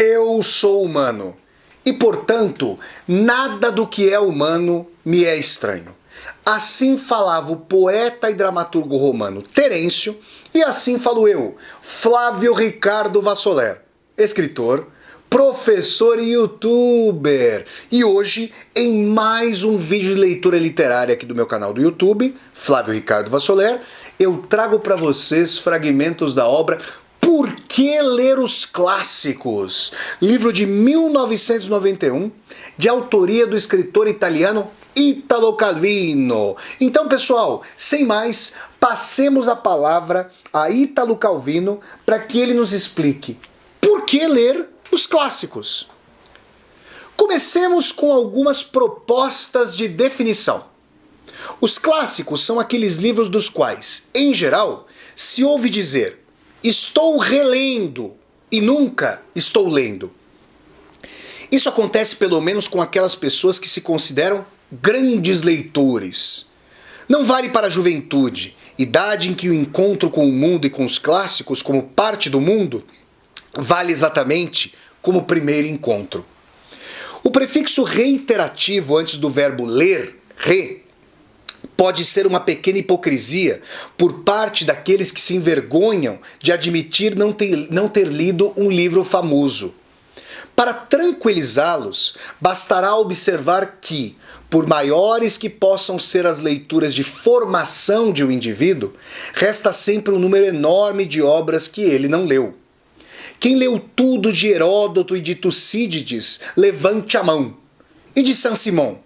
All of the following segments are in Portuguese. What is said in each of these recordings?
Eu sou humano e, portanto, nada do que é humano me é estranho. Assim falava o poeta e dramaturgo romano Terêncio, e assim falo eu, Flávio Ricardo Vassoler, escritor, professor e youtuber. E hoje, em mais um vídeo de leitura literária aqui do meu canal do YouTube, Flávio Ricardo Vassoler, eu trago para vocês fragmentos da obra Por que Ler os Clássicos? Livro de 1991, de autoria do escritor italiano Italo Calvino. Então, pessoal, sem mais, passemos a palavra a Italo Calvino para que ele nos explique por que ler os clássicos. Comecemos com algumas propostas de definição. Os clássicos são aqueles livros dos quais, em geral, se ouve dizer estou relendo e nunca estou lendo. Isso acontece pelo menos com aquelas pessoas que se consideram grandes leitores. Não vale para a juventude, idade em que o encontro com o mundo e com os clássicos como parte do mundo vale exatamente como o primeiro encontro. O prefixo reiterativo antes do verbo ler, re, pode ser uma pequena hipocrisia por parte daqueles que se envergonham de admitir não ter lido um livro famoso. Para tranquilizá-los, bastará observar que, por maiores que possam ser as leituras de formação de um indivíduo, resta sempre um número enorme de obras que ele não leu. Quem leu tudo de Heródoto e de Tucídides, levante a mão. E de Saint-Simon,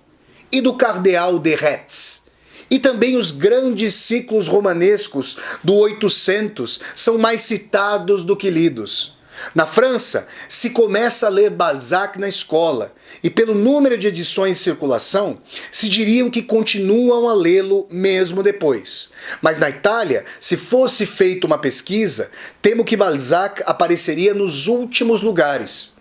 e do Cardeal de Retz. E também os grandes ciclos romanescos do 800 são mais citados do que lidos. Na França, se começa a ler Balzac na escola, e pelo número de edições em circulação, se diriam que continuam a lê-lo mesmo depois. Mas na Itália, se fosse feita uma pesquisa, temo que Balzac apareceria nos últimos lugares.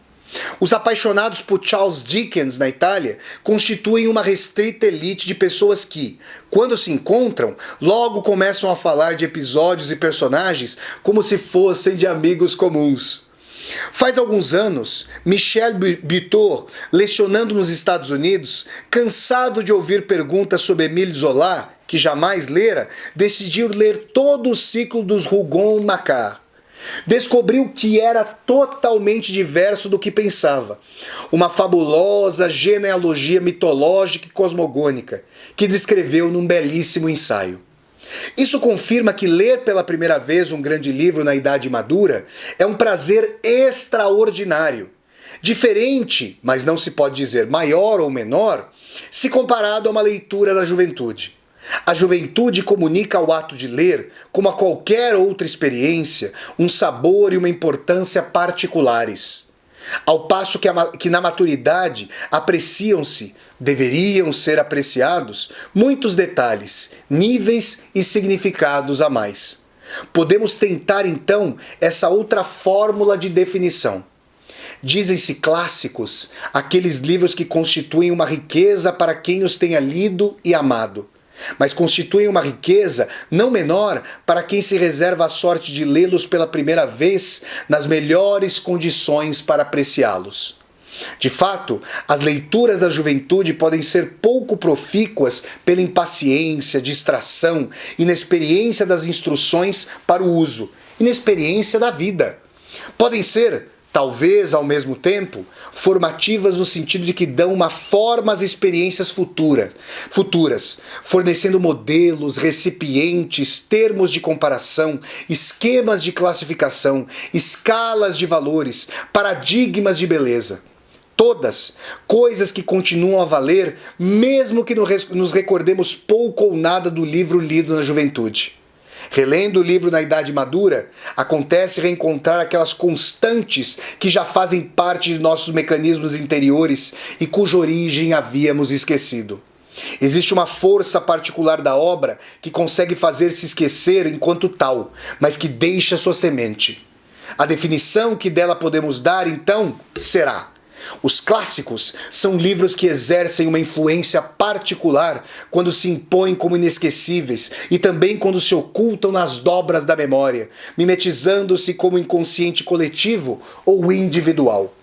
Os apaixonados por Charles Dickens na Itália constituem uma restrita elite de pessoas que, quando se encontram, logo começam a falar de episódios e personagens como se fossem de amigos comuns. Faz alguns anos, Michel Buteau, lecionando nos Estados Unidos, cansado de ouvir perguntas sobre Émile Zola, que jamais lera, decidiu ler todo o ciclo dos Rougon-Macquart. Descobriu que era totalmente diverso do que pensava. Uma fabulosa genealogia mitológica e cosmogônica, que descreveu num belíssimo ensaio. Isso confirma que ler pela primeira vez um grande livro na idade madura é um prazer extraordinário. Diferente, mas não se pode dizer maior ou menor, se comparado a uma leitura da juventude. A juventude comunica ao ato de ler, como a qualquer outra experiência, um sabor e uma importância particulares. Ao passo que na maturidade apreciam-se, deveriam ser apreciados, muitos detalhes, níveis e significados a mais. Podemos tentar então essa outra fórmula de definição. Dizem-se clássicos aqueles livros que constituem uma riqueza para quem os tenha lido e amado. Mas constituem uma riqueza não menor para quem se reserva a sorte de lê-los pela primeira vez nas melhores condições para apreciá-los. De fato, as leituras da juventude podem ser pouco profícuas pela impaciência, distração, inexperiência das instruções para o uso, inexperiência da vida. Podem ser, talvez ao mesmo tempo, formativas no sentido de que dão uma forma às experiências futuras, fornecendo modelos, recipientes, termos de comparação, esquemas de classificação, escalas de valores, paradigmas de beleza. Todas coisas que continuam a valer, mesmo que nos recordemos pouco ou nada do livro lido na juventude. Relendo o livro na idade madura, acontece reencontrar aquelas constantes que já fazem parte de nossos mecanismos interiores e cuja origem havíamos esquecido. Existe uma força particular da obra que consegue fazer-se esquecer enquanto tal, mas que deixa sua semente. A definição que dela podemos dar, então, será: os clássicos são livros que exercem uma influência particular quando se impõem como inesquecíveis e também quando se ocultam nas dobras da memória, mimetizando-se como inconsciente coletivo ou individual.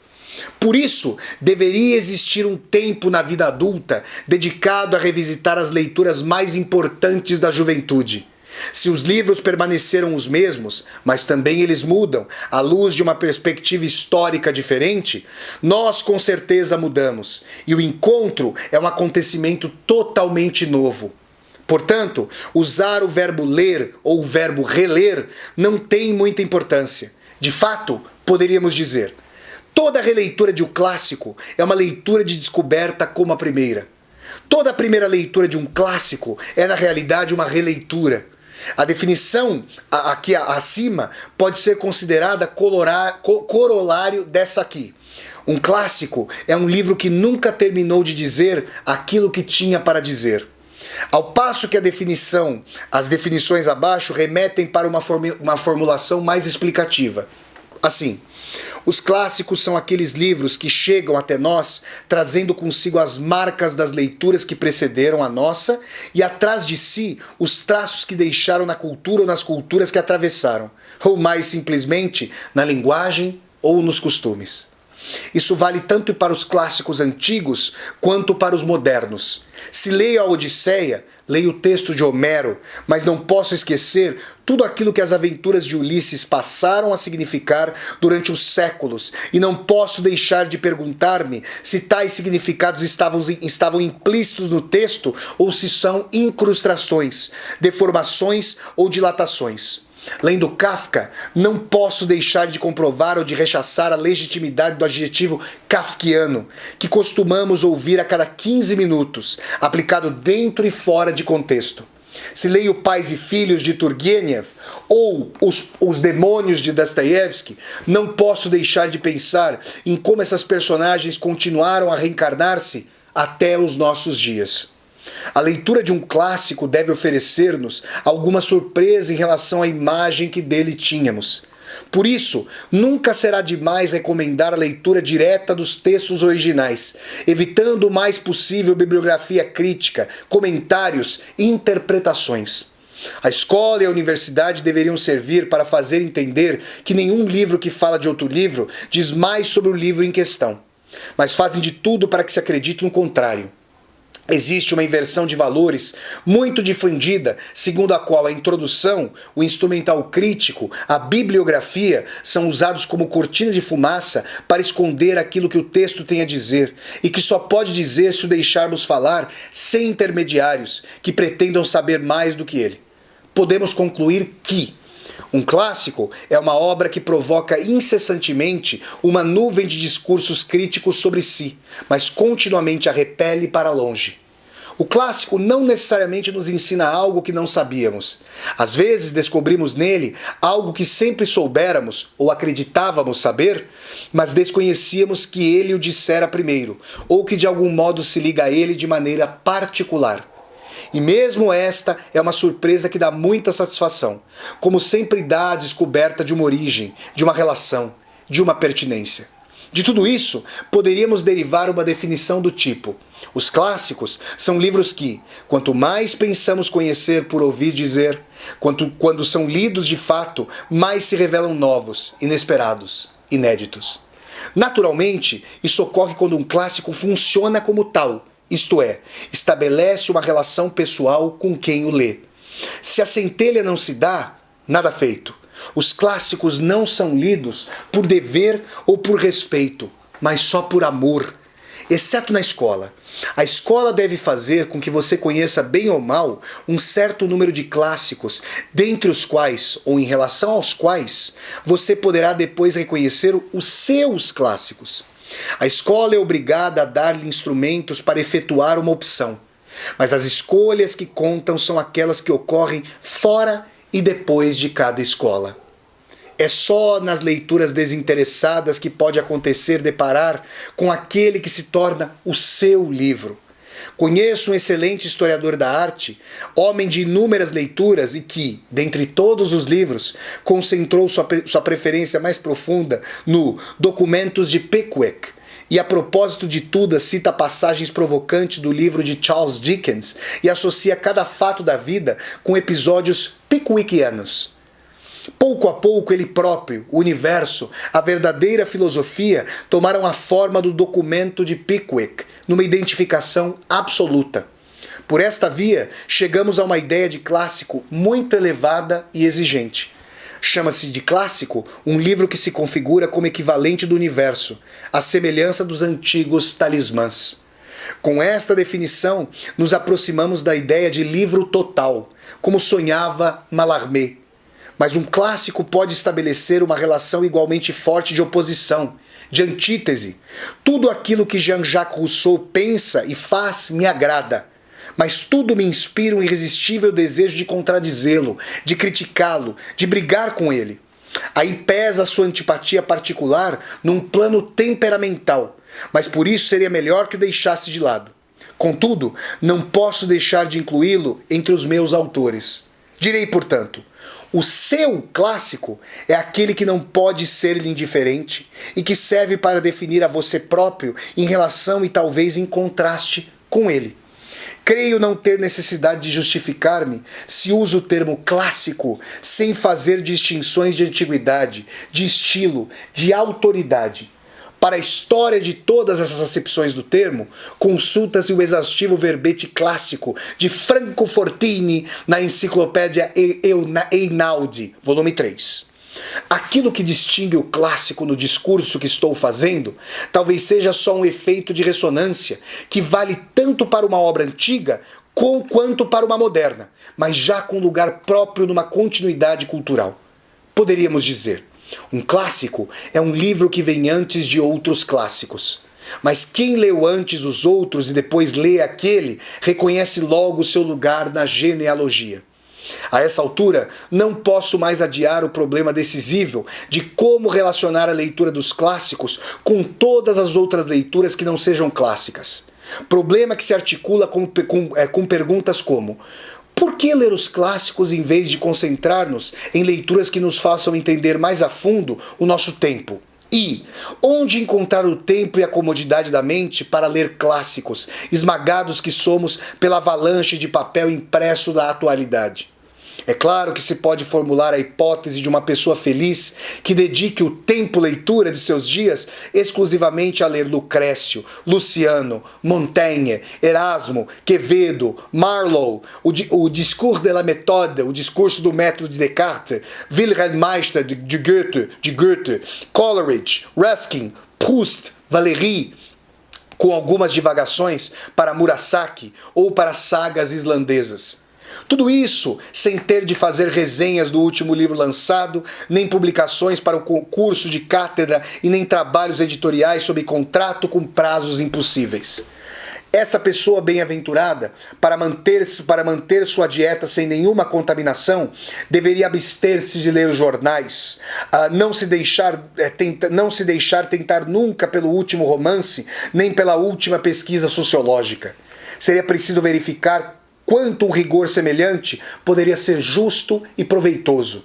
Por isso, deveria existir um tempo na vida adulta dedicado a revisitar as leituras mais importantes da juventude. Se os livros permaneceram os mesmos, mas também eles mudam à luz de uma perspectiva histórica diferente, nós com certeza mudamos, e o encontro é um acontecimento totalmente novo. Portanto, usar o verbo ler ou o verbo reler não tem muita importância. De fato, poderíamos dizer: toda releitura de um clássico é uma leitura de descoberta como a primeira. Toda a primeira leitura de um clássico é, na realidade, uma releitura. A definição aqui acima pode ser considerada corolário dessa aqui. Um clássico é um livro que nunca terminou de dizer aquilo que tinha para dizer. Ao passo que as definições abaixo remetem para uma formulação mais explicativa. Assim, os clássicos são aqueles livros que chegam até nós trazendo consigo as marcas das leituras que precederam a nossa e atrás de si os traços que deixaram na cultura ou nas culturas que atravessaram, ou mais simplesmente na linguagem ou nos costumes. Isso vale tanto para os clássicos antigos quanto para os modernos. Se leio a Odisseia, leio o texto de Homero, mas não posso esquecer tudo aquilo que as aventuras de Ulisses passaram a significar durante os séculos, e não posso deixar de perguntar-me se tais significados estavam implícitos no texto ou se são incrustações, deformações ou dilatações. Lendo Kafka, não posso deixar de comprovar ou de rechaçar a legitimidade do adjetivo kafkiano, que costumamos ouvir a cada 15 minutos, aplicado dentro e fora de contexto. Se leio Pais e Filhos de Turgenev ou Os Demônios de Dostoiévski, não posso deixar de pensar em como essas personagens continuaram a reencarnar-se até os nossos dias. A leitura de um clássico deve oferecer-nos alguma surpresa em relação à imagem que dele tínhamos. Por isso, nunca será demais recomendar a leitura direta dos textos originais, evitando o mais possível bibliografia crítica, comentários e interpretações. A escola e a universidade deveriam servir para fazer entender que nenhum livro que fala de outro livro diz mais sobre o livro em questão, mas fazem de tudo para que se acredite no contrário. Existe uma inversão de valores muito difundida, segundo a qual a introdução, o instrumental crítico, a bibliografia são usados como cortina de fumaça para esconder aquilo que o texto tem a dizer, e que só pode dizer se o deixarmos falar sem intermediários que pretendam saber mais do que ele. Podemos concluir que um clássico é uma obra que provoca incessantemente uma nuvem de discursos críticos sobre si, mas continuamente a repele para longe. O clássico não necessariamente nos ensina algo que não sabíamos. Às vezes descobrimos nele algo que sempre soubéramos ou acreditávamos saber, mas desconhecíamos que ele o dissera primeiro, ou que de algum modo se liga a ele de maneira particular. E mesmo esta é uma surpresa que dá muita satisfação, como sempre dá a descoberta de uma origem, de uma relação, de uma pertinência. De tudo isso, poderíamos derivar uma definição do tipo: os clássicos são livros que, quanto mais pensamos conhecer por ouvir dizer, quando são lidos de fato, mais se revelam novos, inesperados, inéditos. Naturalmente, isso ocorre quando um clássico funciona como tal, isto é, estabelece uma relação pessoal com quem o lê. Se a centelha não se dá, nada feito. Os clássicos não são lidos por dever ou por respeito, mas só por amor, exceto na escola. A escola deve fazer com que você conheça bem ou mal um certo número de clássicos, dentre os quais, ou em relação aos quais, você poderá depois reconhecer os seus clássicos. A escola é obrigada a dar-lhe instrumentos para efetuar uma opção, mas as escolhas que contam são aquelas que ocorrem fora e depois de cada escola. É só nas leituras desinteressadas que pode acontecer deparar com aquele que se torna o seu livro. Conheço um excelente historiador da arte, homem de inúmeras leituras e que, dentre todos os livros, concentrou sua preferência mais profunda no Documentos de Pickwick, e a propósito de tudo cita passagens provocantes do livro de Charles Dickens e associa cada fato da vida com episódios pickwickianos. Pouco a pouco ele próprio, o universo, a verdadeira filosofia tomaram a forma do documento de Pickwick, numa identificação absoluta. Por esta via, chegamos a uma ideia de clássico muito elevada e exigente. Chama-se de clássico um livro que se configura como equivalente do universo, à semelhança dos antigos talismãs. Com esta definição, nos aproximamos da ideia de livro total, como sonhava Mallarmé. Mas um clássico pode estabelecer uma relação igualmente forte de oposição, de antítese. Tudo aquilo que Jean-Jacques Rousseau pensa e faz me agrada, mas tudo me inspira um irresistível desejo de contradizê-lo, de criticá-lo, de brigar com ele. Aí pesa a sua antipatia particular num plano temperamental, mas por isso seria melhor que o deixasse de lado. Contudo, não posso deixar de incluí-lo entre os meus autores. Direi, portanto, o seu clássico é aquele que não pode ser-lhe indiferente e que serve para definir a você próprio em relação e talvez em contraste com ele. Creio não ter necessidade de justificar-me se uso o termo clássico sem fazer distinções de antiguidade, de estilo, de autoridade. Para a história de todas essas acepções do termo, consulta-se o exaustivo verbete clássico de Franco Fortini na Enciclopédia Einaudi, volume 3. Aquilo que distingue o clássico no discurso que estou fazendo talvez seja só um efeito de ressonância que vale tanto para uma obra antiga quanto para uma moderna, mas já com lugar próprio numa continuidade cultural. Poderíamos dizer, um clássico é um livro que vem antes de outros clássicos. Mas quem leu antes os outros e depois lê aquele, reconhece logo o seu lugar na genealogia. A essa altura, não posso mais adiar o problema decisivo de como relacionar a leitura dos clássicos com todas as outras leituras que não sejam clássicas. Problema que se articula com perguntas como: por que ler os clássicos em vez de concentrar-nos em leituras que nos façam entender mais a fundo o nosso tempo? E onde encontrar o tempo e a comodidade da mente para ler clássicos, esmagados que somos pela avalanche de papel impresso da atualidade? É claro que se pode formular a hipótese de uma pessoa feliz que dedique o tempo leitura de seus dias exclusivamente a ler Lucrécio, Luciano, Montaigne, Erasmo, Quevedo, Marlowe, o Discours de la Méthode, o discurso do método de Descartes, Wilhelm Meister de Goethe, Coleridge, Ruskin, Proust, Valéry, com algumas divagações para Murasaki ou para sagas islandesas. Tudo isso sem ter de fazer resenhas do último livro lançado, nem publicações para o concurso de cátedra e nem trabalhos editoriais sob contrato com prazos impossíveis. Essa pessoa bem-aventurada, para manter sua dieta sem nenhuma contaminação, deveria abster-se de ler os jornais, não se deixar tentar nunca pelo último romance, nem pela última pesquisa sociológica. Seria preciso verificar quanto um rigor semelhante poderia ser justo e proveitoso.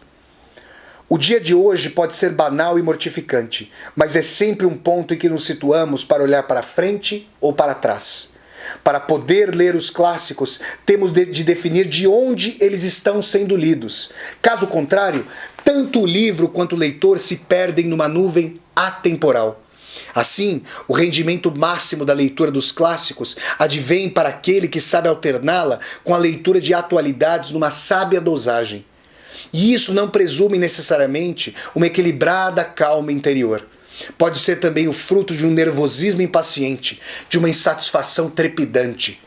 O dia de hoje pode ser banal e mortificante, mas é sempre um ponto em que nos situamos para olhar para frente ou para trás. Para poder ler os clássicos, temos de definir de onde eles estão sendo lidos. Caso contrário, tanto o livro quanto o leitor se perdem numa nuvem atemporal. Assim, o rendimento máximo da leitura dos clássicos advém para aquele que sabe alterná-la com a leitura de atualidades numa sábia dosagem. E isso não presume necessariamente uma equilibrada calma interior. Pode ser também o fruto de um nervosismo impaciente, de uma insatisfação trepidante.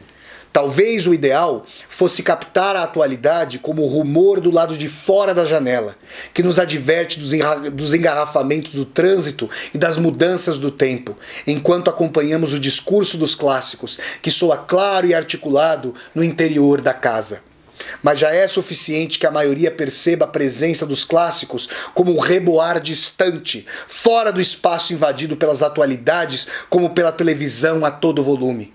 Talvez o ideal fosse captar a atualidade como o rumor do lado de fora da janela, que nos adverte dos engarrafamentos do trânsito e das mudanças do tempo, enquanto acompanhamos o discurso dos clássicos, que soa claro e articulado no interior da casa. Mas já é suficiente que a maioria perceba a presença dos clássicos como um reboar distante, fora do espaço invadido pelas atualidades como pela televisão a todo volume.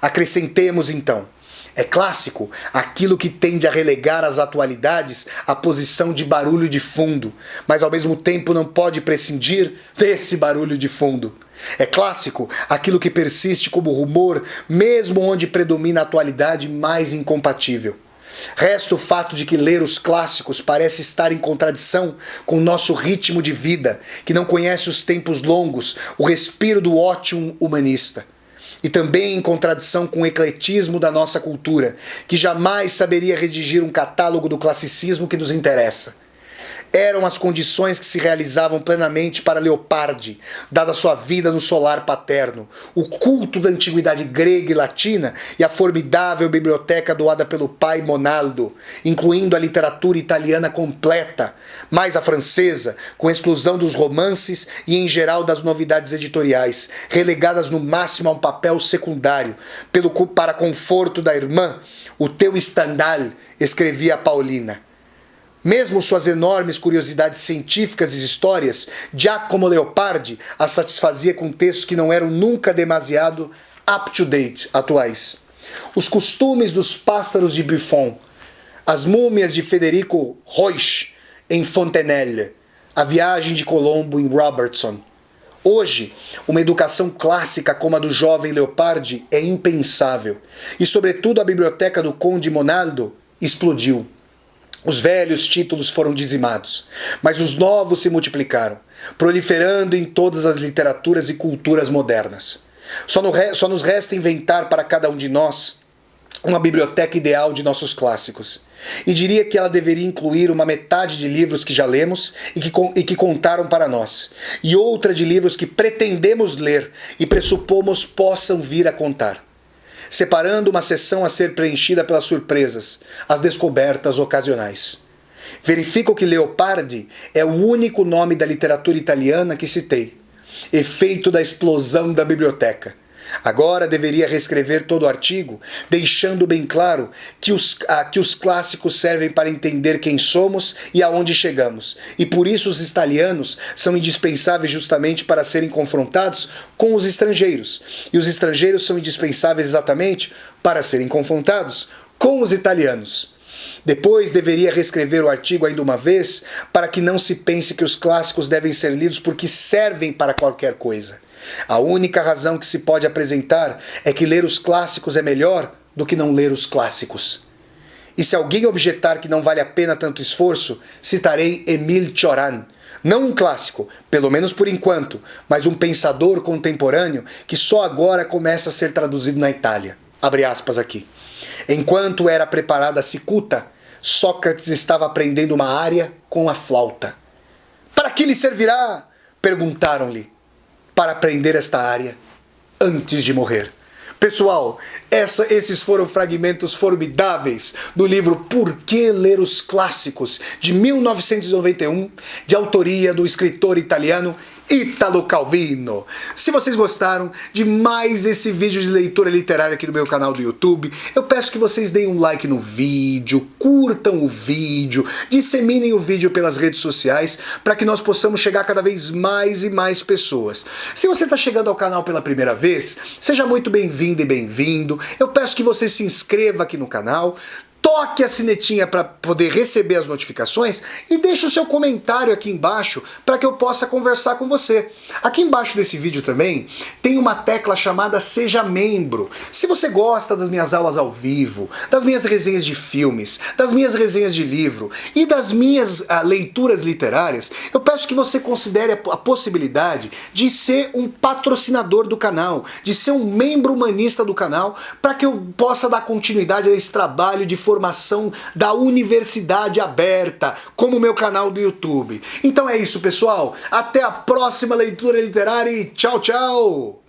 Acrescentemos então, é clássico aquilo que tende a relegar as atualidades à posição de barulho de fundo, mas ao mesmo tempo não pode prescindir desse barulho de fundo. É clássico aquilo que persiste como rumor, mesmo onde predomina a atualidade mais incompatível. Resta o fato de que ler os clássicos parece estar em contradição com o nosso ritmo de vida, que não conhece os tempos longos, o respiro do ótimo humanista. E também em contradição com o ecletismo da nossa cultura, que jamais saberia redigir um catálogo do classicismo que nos interessa. Eram as condições que se realizavam plenamente para Leopardi, dada sua vida no solar paterno, o culto da antiguidade grega e latina e a formidável biblioteca doada pelo pai Monaldo, incluindo a literatura italiana completa, mais a francesa, com exclusão dos romances e em geral das novidades editoriais, relegadas no máximo a um papel secundário, para conforto da irmã, o teu Stendhal, escrevia Paulina. Mesmo suas enormes curiosidades científicas e histórias, Giacomo Leopardi as satisfazia com textos que não eram nunca demasiado up-to-date, atuais. Os costumes dos pássaros de Buffon, as múmias de Federico Roich em Fontenelle, a viagem de Colombo em Robertson. Hoje, uma educação clássica como a do jovem Leopardi é impensável, e sobretudo a biblioteca do Conde Monaldo explodiu. Os velhos títulos foram dizimados, mas os novos se multiplicaram, proliferando em todas as literaturas e culturas modernas. Só nos resta inventar para cada um de nós uma biblioteca ideal de nossos clássicos. E diria que ela deveria incluir uma metade de livros que já lemos e que contaram para nós, e outra de livros que pretendemos ler e pressupomos possam vir a contar, separando uma seção a ser preenchida pelas surpresas, as descobertas ocasionais. Verifico que Leopardi é o único nome da literatura italiana que citei, efeito da explosão da biblioteca. Agora deveria reescrever todo o artigo, deixando bem claro que os clássicos servem para entender quem somos e aonde chegamos, e por isso os italianos são indispensáveis justamente para serem confrontados com os estrangeiros, e os estrangeiros são indispensáveis exatamente para serem confrontados com os italianos. Depois deveria reescrever o artigo ainda uma vez, para que não se pense que os clássicos devem ser lidos porque servem para qualquer coisa. A única razão que se pode apresentar é que ler os clássicos é melhor do que não ler os clássicos. E se alguém objetar que não vale a pena tanto esforço, citarei Émile Cioran, não um clássico, pelo menos por enquanto, mas um pensador contemporâneo que só agora começa a ser traduzido na Itália. Abre aspas aqui. Enquanto era preparada a cicuta, Sócrates estava aprendendo uma área com a flauta. Para que lhe servirá? Perguntaram-lhe. Para aprender esta área antes de morrer. Pessoal, esses foram fragmentos formidáveis do livro Por que Ler os Clássicos, de 1991, de autoria do escritor italiano Italo Calvino. Se vocês gostaram de mais esse vídeo de leitura literária aqui no meu canal do YouTube, eu peço que vocês deem um like no vídeo, curtam o vídeo, disseminem o vídeo pelas redes sociais para que nós possamos chegar a cada vez mais e mais pessoas. Se você está chegando ao canal pela primeira vez, seja muito bem-vindo e bem-vindo. Eu peço que você se inscreva aqui no canal, toque a sinetinha para poder receber as notificações e deixe o seu comentário aqui embaixo para que eu possa conversar com você. Aqui embaixo desse vídeo também tem uma tecla chamada Seja Membro. Se você gosta das minhas aulas ao vivo, das minhas resenhas de filmes, das minhas resenhas de livro e das minhas leituras literárias, eu peço que você considere a possibilidade de ser um patrocinador do canal, de ser um membro humanista do canal, para que eu possa dar continuidade a esse trabalho de formação da universidade aberta, como o meu canal do YouTube. Então é isso, pessoal. Até a próxima leitura literária e tchau, tchau!